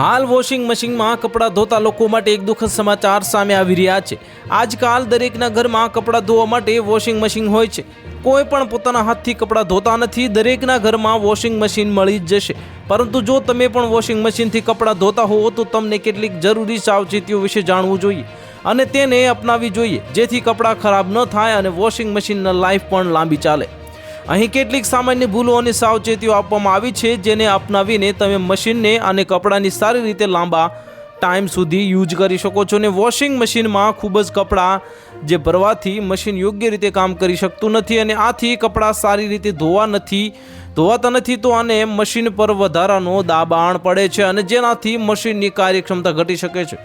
હાલ વોશિંગ મશીનમાં કપડાં ધોતા લોકો માટે એક દુઃખદ સમાચાર સામે આવી રહ્યા છે। આજકાલ દરેકના ઘરમાં કપડાં ધોવા માટે વોશિંગ મશીન હોય છે। કોઈ પણ પોતાના હાથથી કપડાં ધોતા નથી। દરેકના ઘરમાં વોશિંગ મશીન મળી જ જશે, પરંતુ જો તમે પણ વોશિંગ મશીનથી કપડાં ધોતા હો તો તમને કેટલીક જરૂરી સાવચેતીઓ વિશે જાણવું જોઈએ અને તેને અપનાવવી જોઈએ, જેથી કપડાં ખરાબ ન થાય અને વોશિંગ મશીનની લાઈફ પણ લાંબી ચાલે। અહીં કેટલીક સામાન્ય ભૂલો અને સાવચેતીઓ આપવામાં આવી છે, જેને અપનાવીને તમે મશીનને અને કપડાની સારી રીતે લાંબા ટાઈમ સુધી યુઝ કરી શકો છો। અને વોશિંગ મશીનમાં ખૂબ જ કપડાં જે ભરવાથી મશીન યોગ્ય રીતે કામ કરી શકતું નથી અને આથી કપડાં સારી રીતે ધોવાતા નથી તો આને મશીન પર વધારાનો દબાણ પડે છે અને જેનાથી મશીનની કાર્યક્ષમતા ઘટી શકે છે।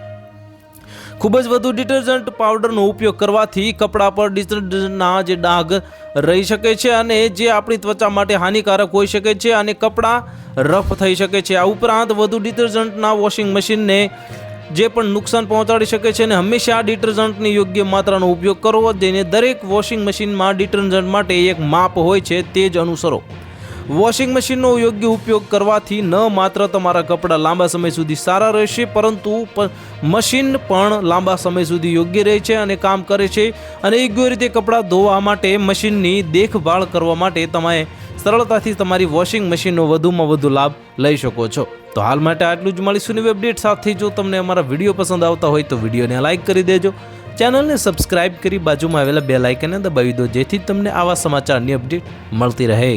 ખૂબ જ વધુ ડિટર્જન્ટ પાવડરનો ઉપયોગ કરવાથી કપડા પર ડિટર્જન્ટના જે ડાઘ રહી શકે છે અને જે આપણી ત્વચા માટે હાનિકારક હોઈ શકે છે અને કપડાં રફ થઈ શકે છે। આ ઉપરાંત વધુ ડિટર્જન્ટના વોશિંગ મશીનને જે પણ નુકસાન પહોંચાડી શકે છે અને હંમેશા ડિટર્જન્ટની યોગ્ય માત્રાનો ઉપયોગ કરવો, જેને દરેક વોશિંગ મશીનમાં ડિટર્જન્ટ માટે એક માપ હોય છે તે જ અનુસરો। વોશિંગ મશીનનો યોગ્ય ઉપયોગ કરવાથી ન માત્ર તમારા કપડાં લાંબા સમય સુધી સારા રહેશે, પરંતુ મશીન પણ લાંબા સમય સુધી યોગ્ય રહે છે અને કામ કરે છે અને યોગ્ય રીતે કપડાં ધોવા માટે મશીનની દેખભાળ કરવા માટે તમે સરળતાથી તમારી વોશિંગ મશીનનો વધુમાં વધુ લાભ લઈ શકો છો। તો હાલ માટે આટલું જ। મળીશું નવી અપડેટ સાથે। જો તમને અમારા વિડીયો પસંદ આવતા હોય તો વિડીયોને લાઇક કરી દેજો, ચેનલને સબસ્ક્રાઇબ કરી બાજુમાં આવેલા બેલ આઇકનને દબાવી દો, જેથી તમને આવા સમાચારની અપડેટ મળતી રહે।